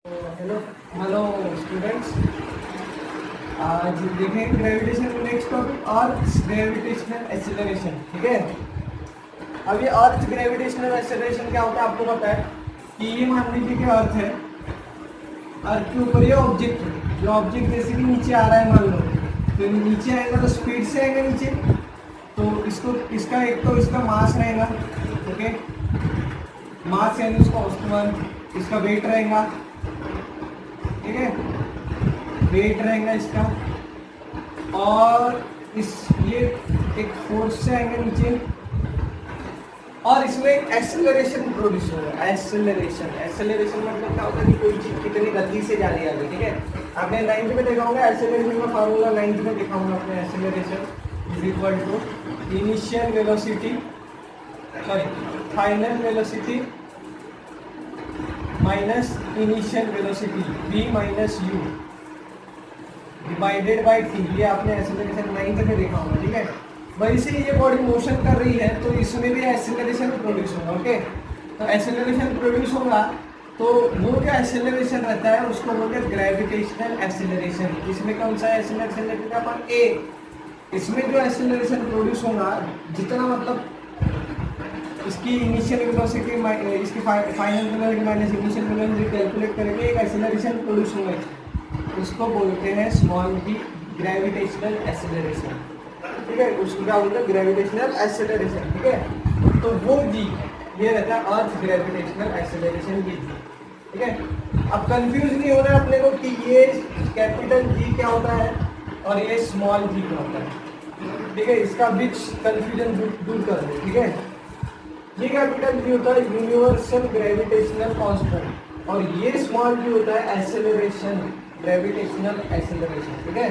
Hello hello students, आज देखेंगे gravitation का नेक्स्ट टॉपिक अर्थ ग्रेविटेशनल एक्सीलरेशन। ठीक है, अब ये अर्थ ग्रेविटेशनल एक्सीलरेशन क्या होता है आपको पता है कि ये मान लीजिए कि अर्थ है, अर्थ के ऊपर ये ऑब्जेक्ट है, जो ऑब्जेक्ट जैसे कि नीचे आ रहा है मान लो, तो नीचे आएगा तो स्पीड से आएगा नीचे, तो इसको इसका एक तो इसका मास रहेगा, ओके, मास यानी उसका वस्तुमान, इसका वेट रहेगा, ठीक है, वेट रहेगा इसका, और इस ये एक फोर्स से आएंगे नीचे, और इसमें एक एक्सेलरेशन प्रोड्यूस होगा। एक्सेलरेशन एक्सेलरेशन मतलब क्या होता है कि कोई चीज कितनी गति से जा रही है आगे। ठीक है, आपने 9th में देखा होगा एक्सेलरेशन का फार्मूला, 9th में देखा होगा आपने। Acceleration is equal to initial velocity, sorry final velocity minus initial velocity v minus u divided by t। ये आपने एक्सेलरेशन 9th में देखा होगा। ठीक है, वैसे ही ये बॉडी मोशन कर रही है तो इसमें भी एक्सेलरेशन प्रोड्यूस होगा। ओके, तो एक्सेलरेशन प्रोड्यूस होगा तो वो जो एक्सेलरेशन रहता है उसको बोलते हैं ग्रेविटेशनल एक्सेलरेशन। इसमें कौन सा एक्सेलरेशन लगेगा अपन a, इसमें जो एक्सेलरेशन प्रोड्यूस होगा जितना मतलब इसकी इनिशियल वेलोसिटी इसकी final velocity minus initial velocity calculate करेंगे, एक एक्सेलरेशन प्रोड्यूस होगा, उसको बोलते हैं स्मॉल g ग्रेविटेशनल एक्सेलरेशन। ठीक है, उसको क्या बोलते हैं ग्रेविटेशनल एक्सेलरेशन। ठीक है, तो वो g ये रहता है अर्थ ग्रेविटेशनल एक्सेलरेशन की g। ठीक है, अब कंफ्यूज नहीं होना है अपने को कि ये कैपिटल G क्या होता है और ये स्मॉल g क्या होता है। ठीक है, इसका बीच कंफ्यूजन दूर कर दो। ठीक है, ये कैपिटल G होता है यूनिवर्सल ग्रेविटेशनल कांस्टेंट और ये स्मॉल g होता है एक्सेलरेशन, ग्रेविटेशनल एक्सेलरेशन। ठीक है,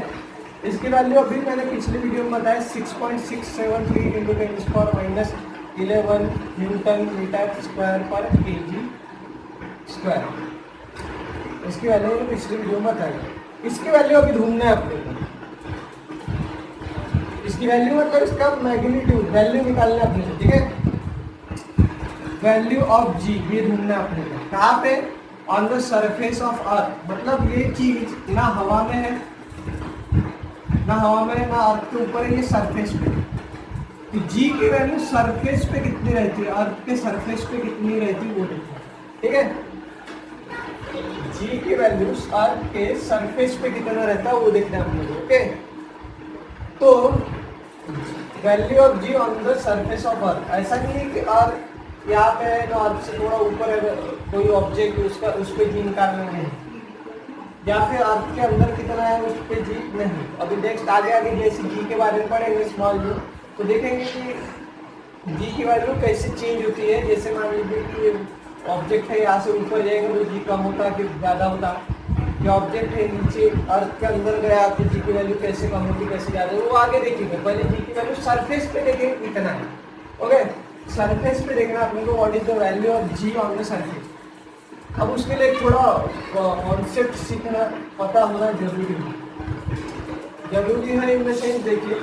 इसकी वैल्यू अभी मैंने पिछले वीडियो में बताया 6.673 इंटू 10⁻11 न्यूटन मीटर स्क्वायर पर केजी स्क्वायर। इसकी वैल्यू मैंने पिछले वीडियो में बताई। इसकी वैल्यू अभी ढूंढना है अपने को। इसकी वैल्यू मतलब इसका मैग्नीट्यूड वैल्यू निकालना है अपने को। ठीक है, वैल्यू ऑफ g ये ढूंढना है अपने को। कहाँ पे? On the surface of earth, मतलब ये चीज ना हवा में है, ना हवा में है, ना अर्थ के ऊपर है, ये सरफेस पे। तो g की वैल्यू सरफेस पे कितनी रहती है, अर्थ के सरफेस पे कितनी रहती है वो देखना। ठीक है, g की वैल्यू अर्थ के सरफेस पे कितना रहता है वो देखना है अपने को। ओके, तो value of g on the surface of earth, ऐसा नहीं है कि अर्थ यहाँ पे है तो अर्थ से थोड़ा ऊपर है कोई ऑब्जेक्ट, उसका उस पर जी निकालना है, या फिर अर्थ के अंदर कितना है उस पर जी नहीं। अभी नेक्स्ट आगे आगे जैसे जी के बारे में पढ़ेंगे स्मॉल जी, तो देखेंगे कि जी की वैल्यू कैसे चेंज होती है। जैसे मान लीजिए कि ऑब्जेक्ट है यहाँ से ऊपर जाएगा तो जी कम होता कि ज़्यादा होता, कि ऑब्जेक्ट है नीचे अर्थ के अंदर गया तो जी की वैल्यू कैसे कम होती कैसे ज़्यादा, वो आगे देखेंगे। पहले जी की वैल्यू सरफेस पे देखेंगे कितना है। ओके, सरफेस पे देखना अपने को what is the value of G on the surface. अब उसके लिए थोड़ा कॉन्सेप्ट सीखना पता होना जरूरी है। इन द सेंस देखिए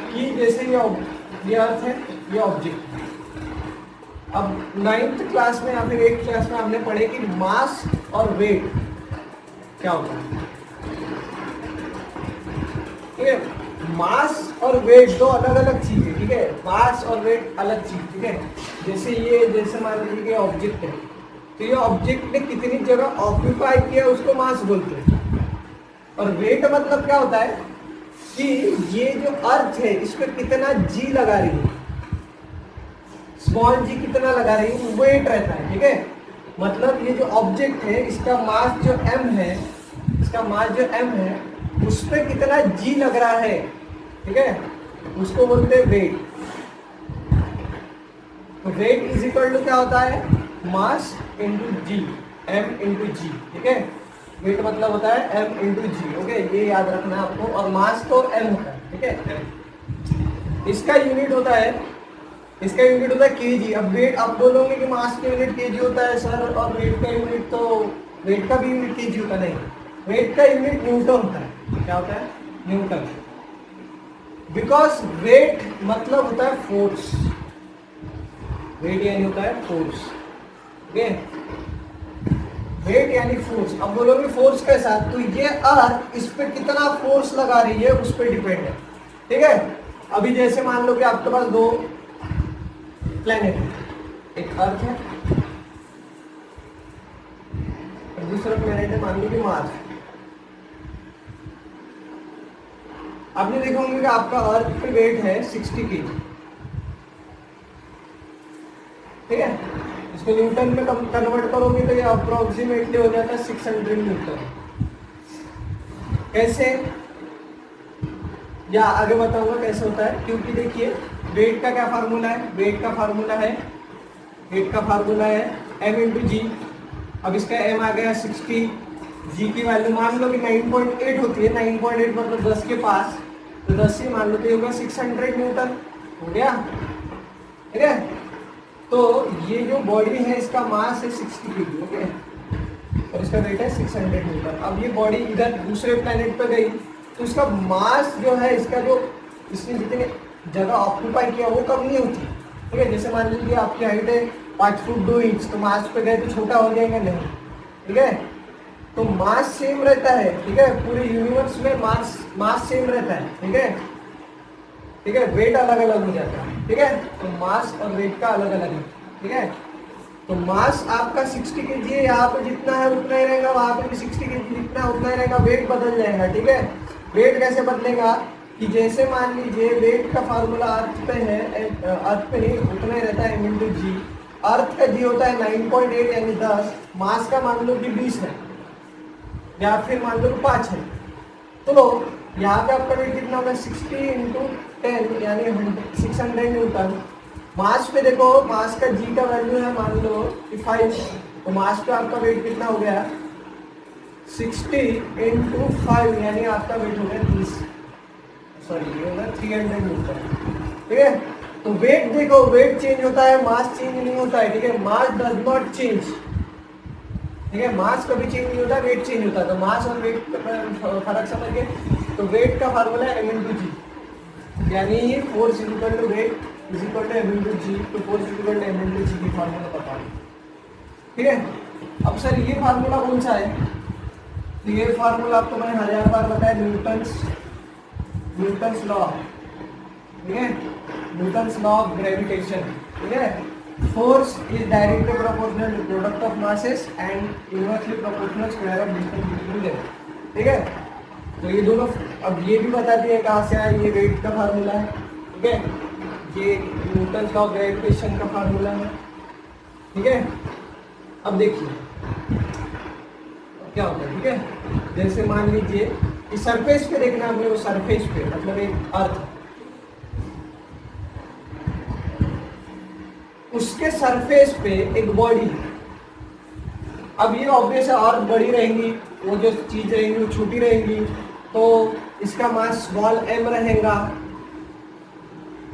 कि जैसे ये अर्थ है, ये ऑब्जेक्ट है। अब 9th क्लास में या फिर 8th क्लास में हमने पढ़े कि मास और वेट क्या होता है। ठीक है, मास और वेट दो अलग अलग चीजें। ठीक है, मास और वेट अलग चीज। ठीक है, जैसे मान लीजिए कि ऑब्जेक्ट है, तो ये ऑब्जेक्ट ने कितनी जगह ऑक्यूपाई किया उसको मास बोलते हैं। और वेट मतलब क्या होता है कि ये जो अर्थ है इस पर कितना जी लगा रही है, स्मॉल जी कितना लगा रही है, वेट रहता है। ठीक है, मतलब ये जो ऑब्जेक्ट है इसका मास जो m है, इसका मास जो m है उस पर कितना जी लग रहा है, ठीक है, उसको बोलते हैं वेट। तो वेट इज इक्वल टू क्या होता है, मास इंटू जी, m इंटू जी। ठीक है, वेट मतलब होता है m इंटू जी। ओके, ये याद रखना है आपको, और मास तो m होता है। ठीक है, इसका यूनिट होता है केजी। अब वेट आप बोलोगे कि मास का यूनिट केजी होता है सर, और वेट का यूनिट तो वेट का भी यूनिट केजी होता नहीं, वेट का यूनिट न्यूटन होता है। क्या होता है, न्यूटन। बिकॉज वेट मतलब होता है फोर्स, वेट यानी होता है फोर्स। ओके, वेट यानी फोर्स। अब बोलोगे फोर्स कैसा, तो ये अर्थ इस पे कितना फोर्स लगा रही है उस पर डिपेंड है, ठीक है। अभी जैसे मान लो कि आपके पास दो प्लेनेट है, एक अर्थ है और दूसरा प्लेनेट है मान लो कि मार्स। आपने देखा होंगे कि आपका अर्थ पे वेट है 60 kg, ठीक है। इसको न्यूटन में कन्वर्ट करोगे तो ये अप्रोक्सीमेटली हो जाता है 600 न्यूटन। कैसे, या आगे बताऊंगा कैसे होता है, क्योंकि देखिए वेट का क्या फार्मूला है, वेट का फार्मूला है m इंटू जी। अब इसका m आ गया 60, g की वैल्यू मान लो कि 9.8 होती है, 9.8 मतलब 10 के पास, तो 10 से मान लो तो होगा 600 न्यूटन, हो गया, ठीक है। तो ये जो बॉडी है इसका मास है 60 kg, ओके, और इसका वेट है 600 न्यूटन। अब ये बॉडी इधर दूसरे प्लेनेट पे गई तो इसका मास जो है, इसका जो इसने जितनी जगह ऑक्यूपाई किया वो कम नहीं होती, ठीक है। जैसे मान लीजिए आपकी हाइट है 5 फुट 2 इंच, तो मास पे गए तो छोटा हो जाएगा नहीं, ठीक है। तो मास सेम रहता है, ठीक है, पूरे यूनिवर्स में मास सेम रहता है, ठीक है, ठीक है। वेट अलग अलग हो जाता है, ठीक है, तो मास और वेट का अलग अलग है, ठीक है। तो मास आपका 60 kg है, यहाँ पे जितना है उतना ही रहेगा, वहाँ पे भी 60 kg जितना है उतना ही रहेगा, वेट बदल जाएगा, ठीक है। वेट कैसे बदलेगा कि जैसे मान लीजिए वेट का फार्मूला अर्थ पे है, अर्थ पे नहीं उतना ही रहता है m इंटू जी। अर्थ का जी होता है 9.8 यानी 10, मास का मान लो कि 20 है या फिर मान लो कि 5 है, तो यहाँ पे आपका वेट कितना होगा 60 इंटू 10 यानी 600 न्यूटन। मास पे देखो, मास का जी का वैल्यू है मान लो कि 5, तो मास पे आपका वेट कितना हो गया 60 इंटू 5 यानी आपका वेट हो गया 30, सॉरी ये होगा 300 न्यूटन, ठीक है। तो वेट देखो, वेट चेंज होता है, मास चेंज नहीं होता है, ठीक है। मास डज नॉट चेंज, ठीक है, मास कभी चेंज नहीं होता, वेट चेंज होता है। तो मास और वेट का फर्क समझ गए, तो वेट का फार्मूला है m इंटू जी, यानी force equal to weight is equal to m into g, तो force equal to m into g की फार्मूला बता दो, ठीक है। अब सर ये फार्मूला कौन सा है, तो ये फार्मूला आपको मैंने 1000 बार बताया, न्यूटन्स लॉ, ठीक है, न्यूटन्स लॉ ऑफ ग्रेविटेशन, ठीक है। Force is directly proportional to product of masses and inversely proportional square of distance between them, ठीक है। तो ये दोनों, अब ये भी बता दिया कहाँ से आया, ये वेट का फार्मूला है, ठीक है, ये न्यूटन लॉ ऑफ ग्रेविटेशन का फार्मूला है, ठीक है। अब देखिए क्या होता है, ठीक है। जैसे मान लीजिए इस सरफेस पे देखना आपने, वो सरफेस पे मतलब एक अर्थ, उसके सरफेस पे एक बॉडी, अब ये ऑब्वियस है अर्थ बड़ी रहेंगी, वो जो चीज रहेंगी वो छोटी रहेंगी, तो इसका मास स्मॉल m रहेगा।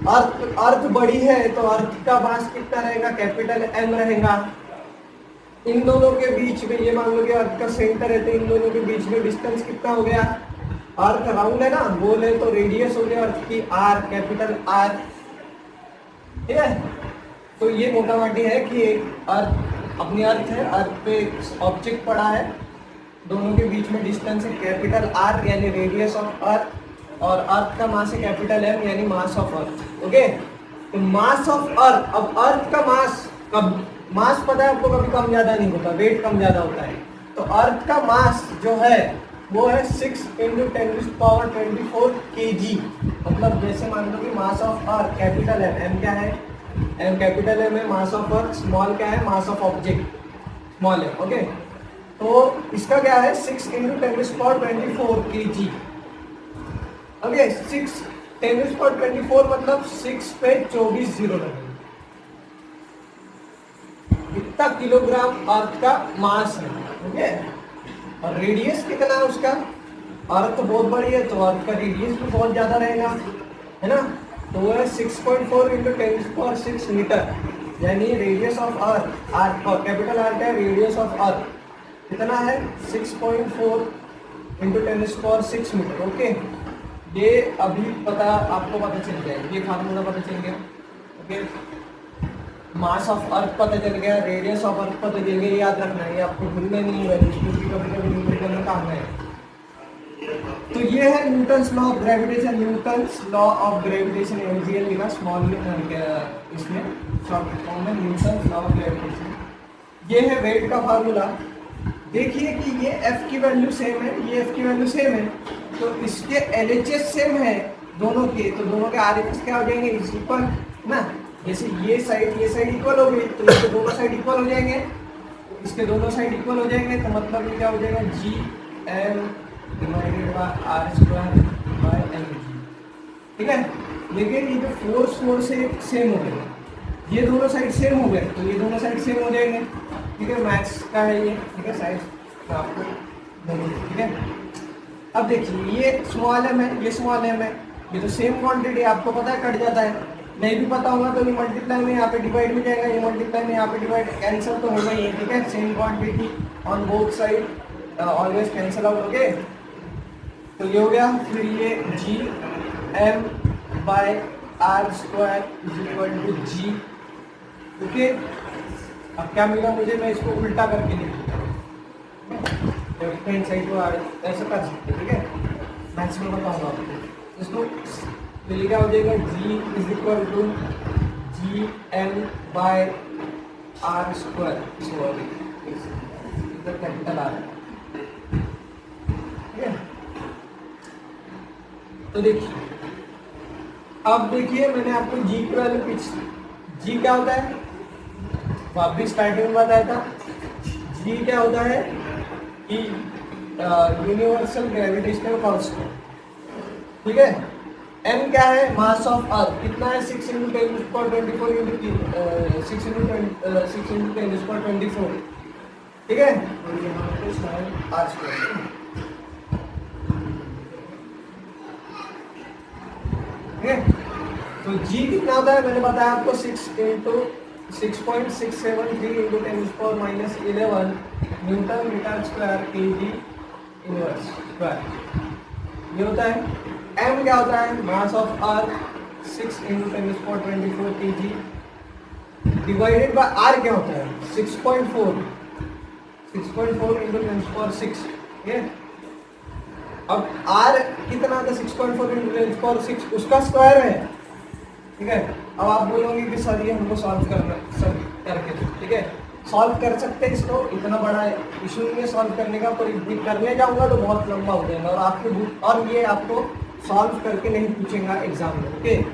अर्थ बड़ी है तो अर्थ का मास कितना रहेगा, कैपिटल M रहेगा। इन दोनों के बीच में, ये मान लो कि अर्थ का सेंटर है, तो इन दोनों के बीच में डिस्टेंस कितना हो गया, अर्थ राउंड है ना, गोल है, तो रेडियस हो गया अर्थ की R, कैपिटल R, ठीक है। तो ये मोटा मोटी है कि एक अर्थ, अपनी अर्थ है, अर्थ पे ऑब्जेक्ट पड़ा है, दोनों के बीच में डिस्टेंस है कैपिटल R यानी रेडियस ऑफ अर्थ, और अर्थ का मास है कैपिटल M यानी मास ऑफ अर्थ, ओके। तो मास ऑफ अर्थ, अब अर्थ का मास, कब मास पता है आपको, कभी कम ज्यादा नहीं होता, वेट कम ज्यादा होता है। तो अर्थ का मास जो है वो है 6 इंटू 10⁻24 kg, मतलब जैसे मान लो कि मास ऑफ अर्थ कैपिटल M क्या है, M कैपिटल M है, मास ऑफ अर्थ स्मॉल क्या है, मास ऑफ ऑब्जेक्ट स्मॉल है, ओके। तो इसका क्या है 6 इंटू 10⁻24 kg, ओके। 6 10⁻24 मतलब 6 पे 24 जीरो लगेंगे, इतना किलोग्राम अर्थ का मास है, ओके। और रेडियस कितना है उसका, अर्थ बहुत बड़ी है तो अर्थ का रेडियस भी बहुत ज्यादा रहेगा, है ना। तो वो है 6.4 इंटू 10⁻6 मीटर, यानी radius of earth, capital R का रेडियस ऑफ अर्थ कितना है 6.4 इंटू 10⁻6 मीटर, ओके। ये अभी आपको पता चल जाएगा, ये फार्मूला पता चल गया, ओके। मास ऑफ अर्थ पता चल गया, रेडियस ऑफ अर्थ पता चल गया, याद रखना है, ये आपको भूलना नहीं है क्योंकि कभी कभी न्यूमेरिकल में काम है। तो ये है Newton's law of gravitation, Newton's law of gravitation MGL लिखा स्मॉल इसमें शॉर्ट फॉर्म में न्यूटन्स लॉ ऑफ ग्रेविटेशन। ये है वेट का फार्मूला। देखिए कि ये F की वैल्यू सेम है, ये F की वैल्यू सेम है, तो इसके LHS सेम है दोनों के, तो दोनों के RHS क्या हो जाएंगे, इक्वल ना। जैसे ये साइड इक्वल हो गई तो इसके दोनों साइड इक्वल हो जाएंगे, इसके दोनों साइड इक्वल हो जाएंगे, तो मतलब ये क्या हो जाएगा, GM डिवाइडेड बाय R²/mg। ठीक है, लेकिन ये जो फोर्स से सेम हो गए, ये दोनों साइड सेम हो गए, तो ये दोनों साइड सेम हो जाएंगे। ठीक है, मैथ्स का है ये, ठीक है, साइड आपको ठीक है। अब देखिए ये स्मॉल एम है, ये स्मॉल एम है, ये तो सेम क्वांटिटी आपको पता है, कट जाता है। नहीं भी पता होगा तो ये मल्टीप्लाई में यहाँ पे डिवाइड में जाएगा, ये मल्टीप्लाई में यहाँ पे डिवाइड, कैंसिल तो होगा ही। ठीक है, same quantity on both side always cancel out. Okay, तो ये हो गया। फिर ये GM/R² G। ओके, अब क्या मिला मुझे, मैं इसको उल्टा करके लिखूंगा, साइड को ऐसा कर सकते। ठीक है, मैथ्स में बताऊंगा आपको इसको। तो ये क्या हो जाएगा, G = GM/R²। सॉरी इधर कैपिटल आ रहा है। ठीक है, तो देखिए, अब देखिए मैंने आपको G की वैल्यू पूछी। G क्या होता है, वापस स्टार्टिंग में बताया था। G क्या होता है कि यूनिवर्सल ग्रेविटेशनल कांस्टेंट। ठीक है, M क्या है, मास ऑफ अर्थ कितना है, 6 × 10⁻24 6 × 10⁻24। ठीक है, और यहाँ पे R²। ठीक है, तो G कितना होता है, मैंने बताया आपको 6.673 × 10⁻11 newton metre square kg inverse square, ये होता है। M क्या होता है, mass of earth 6 × 10⁻24 kg divided by R क्या होता है, 6.4 × 10⁻6। ठीक है, अब R कितना था, 6.4 × 10⁻6, उसका स्क्वायर है। ठीक है, अब आप बोलोगे कि सर ये हमको सॉल्व करना, सर करके दो। ठीक है, सॉल्व कर सकते हैं इसको, इतना बड़ा इशू नहीं है सॉल्व करने का, पर करने जाऊंगा तो बहुत लंबा हो जाएगा और आपके बुक, और ये आपको सॉल्व करके नहीं पूछेगा एग्जाम में। ओके,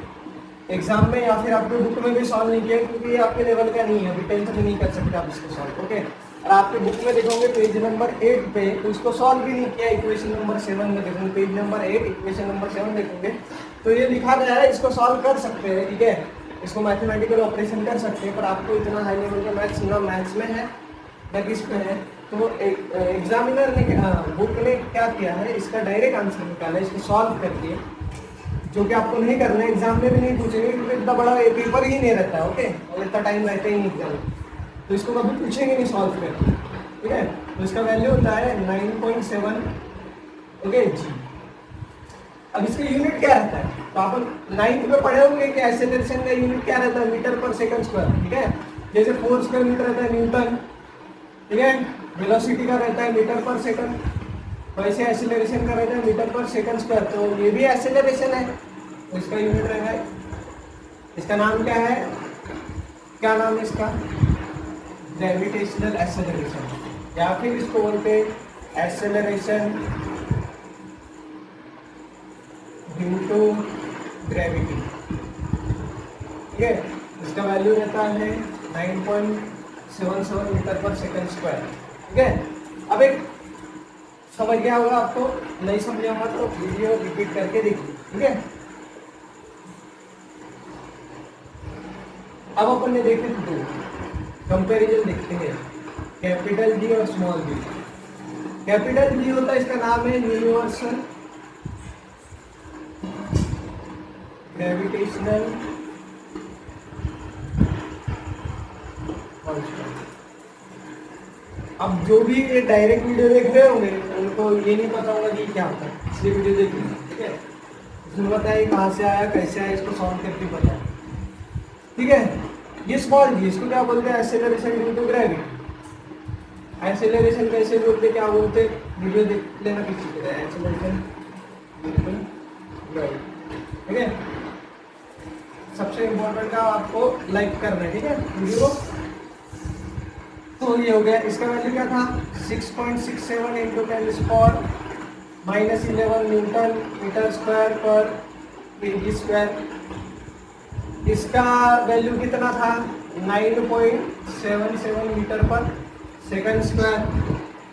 एग्जाम में या फिर आपके बुक में भी सॉल्व नहीं किया, क्योंकि ये आपके लेवल का नहीं है, अभी 10th में नहीं कर सकते आप इसको सॉल्व। ओके, और आपके बुक में देखोगे पेज नंबर 8 पे, तो इसको सॉल्व भी नहीं किया। इक्वेशन नंबर 7 में देखोगे, पेज नंबर 8 इक्वेशन नंबर 7 देखोगे तो ये लिखा गया है, इसको सॉल्व कर सकते हैं। ठीक है, इसको मैथमेटिकल ऑपरेशन कर सकते हैं, पर आपको इतना हाई लेवल का मैथ्स ना मैथ्स में है न किस में है। तो एग्जामिनर ने बुक ने क्या किया है, इसका डायरेक्ट आंसर निकाला है, इसको सॉल्व करके, जो कि आपको नहीं करना है, एग्जाम में भी नहीं पूछेंगे क्योंकि इतना बड़ा पेपर ही नहीं रहता है। ओके, और इतना टाइम रहता ही नहीं एग्जाम, तो इसको कभी पूछेंगे नहीं सॉल्व करके। ठीक है, तो इसका वैल्यू होता है 9.7। ओके जी, अब इसका यूनिट क्या रहता है, तो आप 9th में पढ़े होंगे कि एक्सेलरेशन का यूनिट क्या रहता है, मीटर पर सेकंड स्क्वायर। ठीक है, जैसे फोर्स का यूनिट रहता है न्यूटन, ठीक है, वेलोसिटी का रहता है मीटर पर सेकंड, वैसे एक्सेलरेशन का रहता है मीटर पर सेकंड स्क्वायर। तो ये भी एक्सेलरेशन है, तो इसका यूनिट रहेगा, इसका नाम क्या है, क्या नाम है इसका, ग्रेविटेशनल एक्सेलरेशन, या फिर इसको बोलते हैं एक्सेलरेशन ड्यू टू ग्रेविटी। ठीक है, इसका वैल्यू रहता है 9.77 मीटर पर सेकंड स्क्वायर। ठीक है, अब एक समझ गया होगा, आपको नहीं समझा होगा तो वीडियो रिपीट करके देखिए। ठीक है, अब अपन ने देखे दो कंपैरिजन देखते हैं, कैपिटल जी और स्मॉल जी। कैपिटल जी होता है, इसका नाम है यूनिवर्सल ग्रेविटेशनल कांस्टेंट। अब जो भी ये डायरेक्ट वीडियो देख रहे होंगे उनको ये नहीं पता होगा कि क्या होता है, इसलिए वीडियो देखिए। ठीक है, इसमें बताइए कहाँ से आया, कैसे आया, इसको सॉल्व करके बताएं। ठीक है, ये स्मॉल जी, इसको क्या बोलते हैं? Acceleration due to gravity. Acceleration कैसे बोलते हैं, क्या बोलते हैं, वीडियो देख लेना किसी तरह। एक्सेलरेशन ड्यू टू ग्रेविटी, ठीक है। सबसे इम्पोर्टेंट का आपको लाइक करना है, ठीक है वीडियो। तो ये हो गया, इसका वैल्यू क्या था? 6.67 इंटू 10⁻⁻11 न्यूटन मीटर स्क्वायर पर केजी स्क्वायर। इसका वैल्यू कितना था? 9.77 मीटर पर सेकंड स्क्वायर।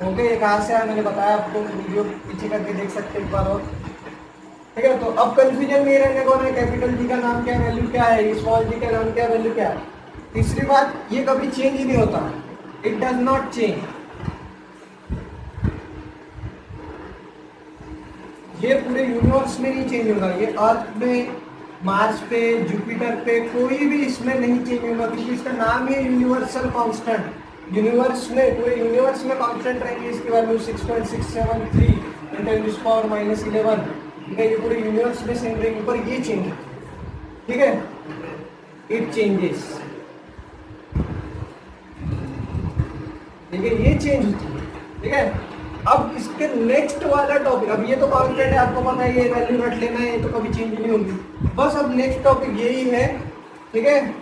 ओके, ये कहाँ से आया मैंने बताया आपको, वीडियो पीछे करके देख सकते एक बार और, ठीक है। तो अब कंफ्यूजन नहीं रहने को ना, कैपिटल जी का नाम क्या है, वैल्यू क्या है, स्मॉल जी का नाम क्या है, वैल्यू क्या है। तीसरी बात, ये कभी चेंज ही नहीं होता, इट डज नॉट चेंज। ये पूरे यूनिवर्स में नहीं चेंज होगा, ये अर्थ में, मार्स पे, जुपिटर पे, कोई भी इसमें नहीं चेंज होगा, क्योंकि इसका नाम है यूनिवर्सल कांस्टेंट। यूनिवर्स में, पूरे यूनिवर्स में कांस्टेंट रहेंगे, इसकी वैल्यू 6.673 × 10⁻11, ठीक है। ये पूरे यूनिवर्स में सेम रहेंगे, पर ये चेंज, ठीक है, इट चेंजेस, ठीक है, ये चेंज होती है, ठीक है। अब इसके नेक्स्ट वाला टॉपिक, अब ये तो कांस्टेंट है, आपको पता है, ये वैल्यू रट लेना है, ये तो कभी चेंज नहीं होगी। बस अब नेक्स्ट टॉपिक यही है, ठीक है,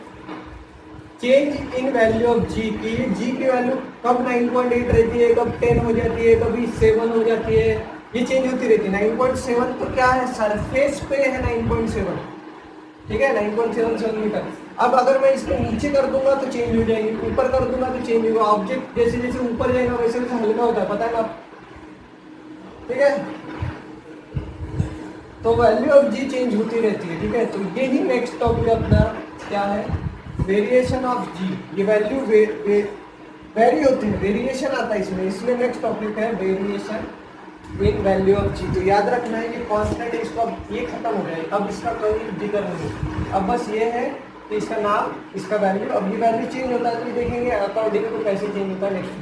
चेंज इन वैल्यू ऑफ जी की। जी की वैल्यू कब 9.8 रहती है, कब 10 हो जाती है, कभी 7 हो जाती है, ये चेंज होती रहती है। 9.7 तो क्या है, सरफेस पे है 9.7, ठीक है, 9.77 मीटर। अब अगर मैं इसको नीचे कर दूंगा तो चेंज हो जाएगी, ऊपर कर दूंगा तो चेंज होगा। ऑब्जेक्ट जैसे जैसे ऊपर जाएगा वैसे वैसे हल्का होता है, पता है ना, ठीक है। तो वैल्यू ऑफ जी चेंज होती रहती है, ठीक है। तो ये ही नेक्स्ट टॉपिक अपना क्या है, वेरिएशन ऑफ जी। ये वैल्यू वेरी होती है, वेरिएशन आता है इसमें, इसलिए नेक्स्ट टॉपिक है वेरिएशन इन वैल्यू ऑफ जी। तो याद रखना है, ये कांस्टेंट है, इसको अब ये खत्म हो जाएगा, अब इसका कोई जिक्र नहीं। अब बस ये है कि इसका नाम, इसका वैल्यू, अब ये वैल्यू चेंज होता है तो देखेंगे अकॉर्डिंग टू कैसे चेंज होता है नेक्स्ट।